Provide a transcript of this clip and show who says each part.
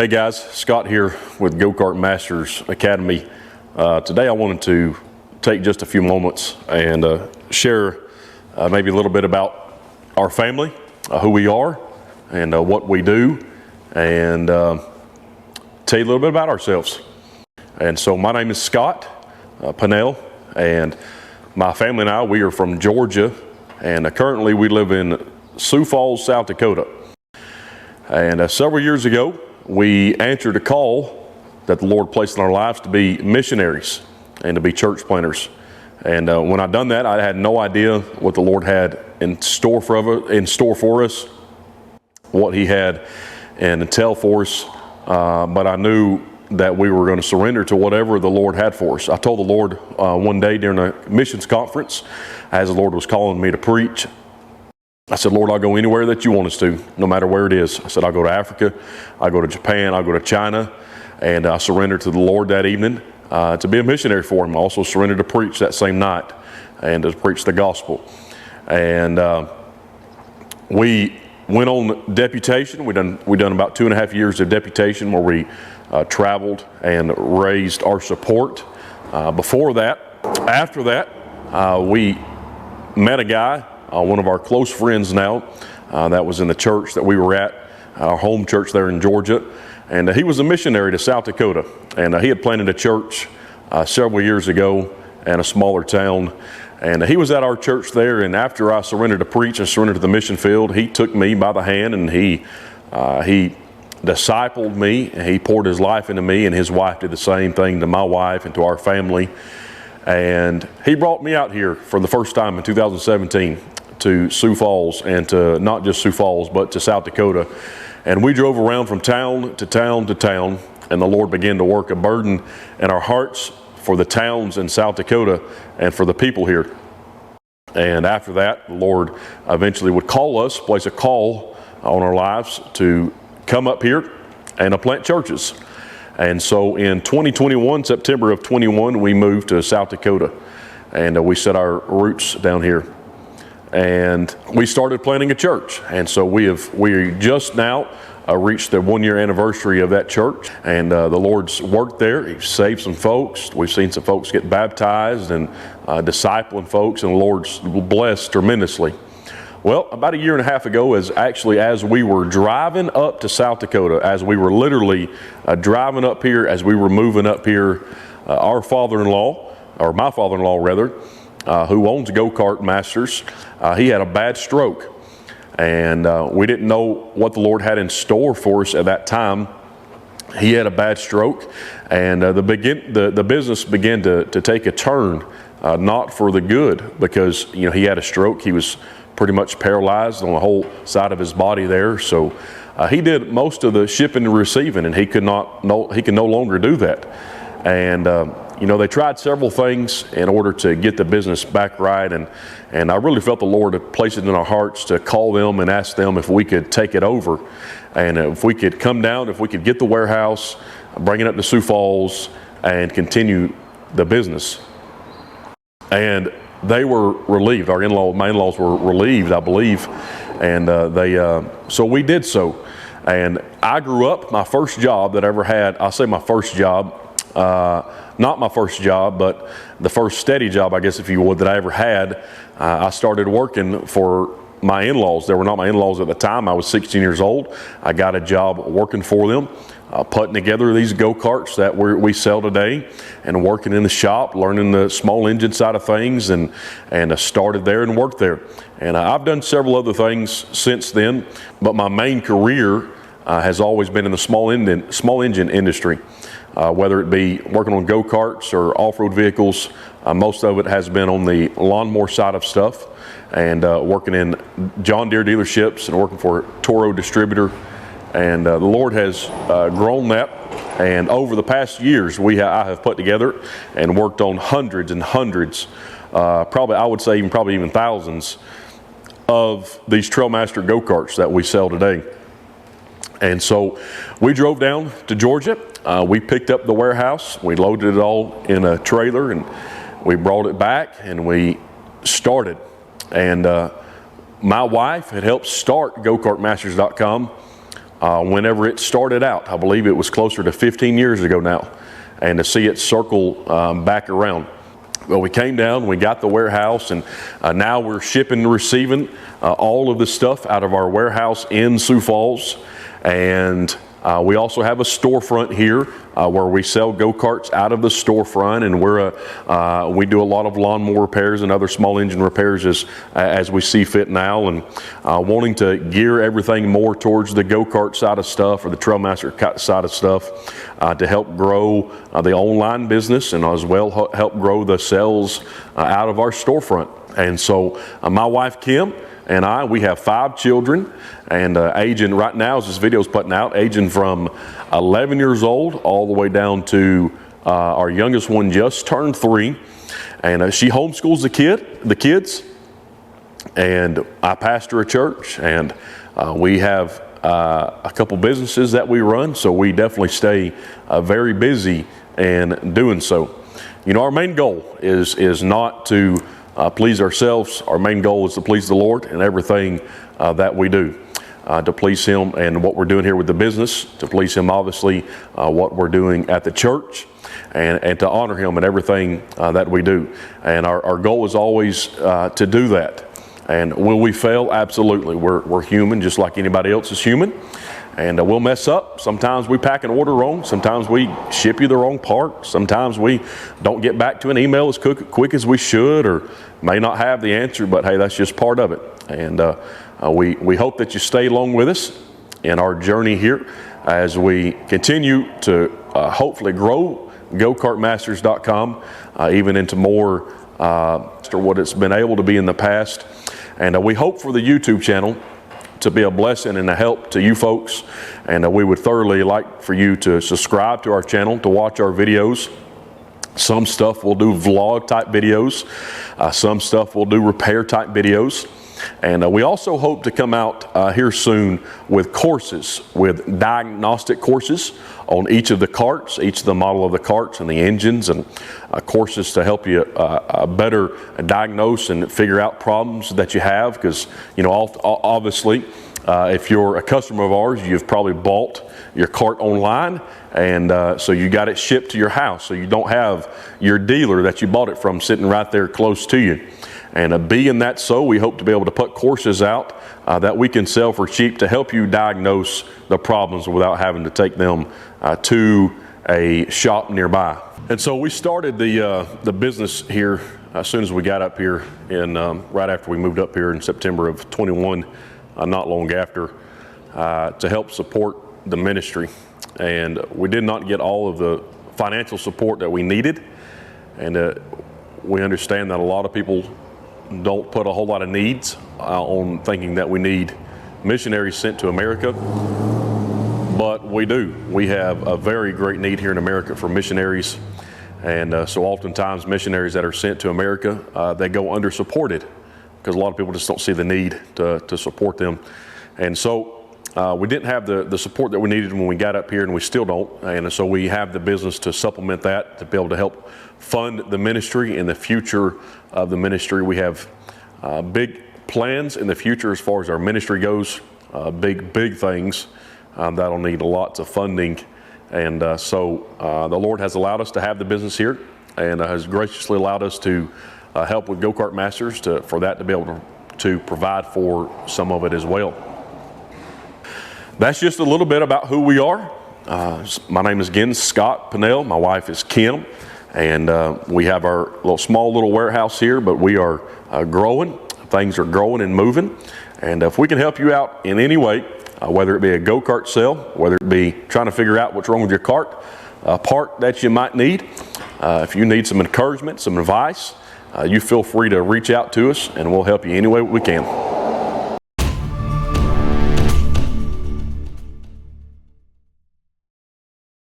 Speaker 1: Hey guys, Scott here with Go Kart Masters Academy. Today I wanted to take just a few moments and share maybe a little bit about our family, who we are, and what we do, and tell you a little bit about ourselves. And so my name is Scott Pennell, and my family and I, we are from Georgia, and currently we live in Sioux Falls, South Dakota. And several years ago, we answered a call that the Lord placed in our lives to be missionaries and to be church planters. And when I done that, I had no idea what the Lord had in store for us, what He had in tell for us. But I knew that we were going to surrender to whatever the Lord had for us. I told the Lord one day during a missions conference, as the Lord was calling me to preach, I said, Lord, I'll go anywhere that you want us to, no matter where it is. I said, I'll go to Africa, I'll go to Japan, I'll go to China. And I surrendered to the Lord that evening to be a missionary for Him. I also surrendered to preach that same night and to preach the gospel. And we went on deputation. We done about 2.5 years of deputation where we traveled and raised our support. After that, we met a guy, one of our close friends now, that was in the church that we were at, our home church there in Georgia. And he was a missionary to South Dakota. And he had planted a church several years ago in a smaller town. And he was at our church there. And after I surrendered to preach and surrendered to the mission field, he took me by the hand and he discipled me. And he poured his life into me, and his wife did the same thing to my wife and to our family. And he brought me out here for the first time in 2017 to Sioux Falls, and to not just Sioux Falls, but to South Dakota. And we drove around from town to town to town, and the Lord began to work a burden in our hearts for the towns in South Dakota and for the people here. And after that, the Lord eventually would place a call on our lives to come up here and to plant churches. And so in 2021, September of 21, we moved to South Dakota, and we set our roots down here. And we started planting a church. And so we just now reached the 1-year anniversary of that church. And the Lord's worked there. He's saved some folks. We've seen some folks get baptized and discipling folks, and the Lord's blessed tremendously. Well, about 1.5 years ago, as we were driving up to South Dakota, as we were literally driving up here, as we were moving up here, our father-in-law, or my father-in-law rather, who owns Go Kart Masters, he had a bad stroke. And we didn't know what the Lord had in store for us at that time. He had a bad stroke, and the business began to take a turn, not for the good, because he had a stroke. He was pretty much paralyzed on the whole side of his body there. So he did most of the shipping and receiving, and he could no longer do that. And they tried several things in order to get the business back right, and I really felt the Lord had placed it in our hearts to call them and ask them if we could take it over, and if we could come down, if we could get the warehouse, bring it up to Sioux Falls, and continue the business. And they were relieved. My in-laws were relieved, I believe, and so we did so. And I grew up, my first job that I ever had, I'll say my first job, not my first job, but the first steady job, I guess if you would, that I ever had. I started working for my in-laws. They were not my in-laws at the time. I was 16 years old. I got a job working for them, putting together these go-karts that we sell today, and working in the shop, learning the small engine side of things, and started there and worked there. And I've done several other things since then, but my main career has always been in the small engine industry. Whether it be working on go-karts or off-road vehicles, most of it has been on the lawnmower side of stuff, and working in John Deere dealerships and working for a Toro distributor. And the Lord has grown that, and over the past years I have put together and worked on hundreds and hundreds, I would say even thousands of these TrailMaster go-karts that we sell today. And so we drove down to Georgia. We picked up the warehouse. We loaded it all in a trailer, and we brought it back, and we started. And my wife had helped start GoKartMasters.com whenever it started out. I believe it was closer to 15 years ago now, and to see it circle back around. Well, we came down, we got the warehouse, and now we're shipping and receiving all of the stuff out of our warehouse in Sioux Falls. And we also have a storefront here where we sell go-karts out of the storefront, and we do a lot of lawnmower repairs and other small engine repairs as we see fit now, and wanting to gear everything more towards the go-kart side of stuff, or the TrailMaster side of stuff, to help grow the online business, and as well help grow the sales out of our storefront. And so my wife Kim and we have 5 children, and aging right now, as this video is putting out, aging from 11 years old all the way down to our youngest one just turned 3. And she homeschools the kids, and I pastor a church, and we have a couple businesses that we run, so we definitely stay very busy in doing so. You know, our main goal is not to please ourselves. Our main goal is to please the Lord in everything that we do, to please Him and what we're doing here with the business, to please Him obviously what we're doing at the church, and to honor Him in everything that we do. And our goal is always to do that. And will we fail? Absolutely. We're human, just like anybody else is human. And we'll mess up. Sometimes we pack an order wrong. Sometimes we ship you the wrong part. Sometimes we don't get back to an email as quick as we should, or may not have the answer, but hey, that's just part of it. And we hope that you stay along with us in our journey here as we continue to hopefully grow GoKartMasters.com even into more what it's been able to be in the past. And we hope for the YouTube channel to be a blessing and a help to you folks, and we would thoroughly like for you to subscribe to our channel, to watch our videos. Some stuff we'll do vlog type videos, some stuff we'll do repair type videos, and we also hope to come out here soon with courses, with diagnostic courses on each of the carts, each of the model of the carts and the engines, and courses to help you better diagnose and figure out problems that you have. Because, you know, obviously if you're a customer of ours, you've probably bought your cart online, and so you got it shipped to your house, so you don't have your dealer that you bought it from sitting right there close to you. And being that so, we hope to be able to put courses out that we can sell for cheap to help you diagnose the problems without having to take them to a shop nearby. And so we started the business here as soon as we got up here right after we moved up here in September of 21, not long after, to help support the ministry. And we did not get all of the financial support that we needed, and we understand that a lot of people don't put a whole lot of needs on thinking that we need missionaries sent to America, but we do. We have a very great need here in America for missionaries, and so oftentimes missionaries that are sent to America, they go under supported because a lot of people just don't see the need to support them. And so we didn't have the support that we needed when we got up here, and we still don't. And so we have the business to supplement that, to be able to help fund the ministry and the future of the ministry. We have big plans in the future as far as our ministry goes, big things that'll need lots of funding. And so the Lord has allowed us to have the business here, and has graciously allowed us to help with Go Kart Masters for that to be able to provide for some of it as well. That's just a little bit about who we are. My name is again Scott Pennell. My wife is Kim, and we have our small little warehouse here, but we are growing. Things are growing and moving, and if we can help you out in any way, whether it be a go-kart sale, whether it be trying to figure out what's wrong with your cart, a part that you might need, if you need some encouragement, some advice, you feel free to reach out to us, and we'll help you any way we can.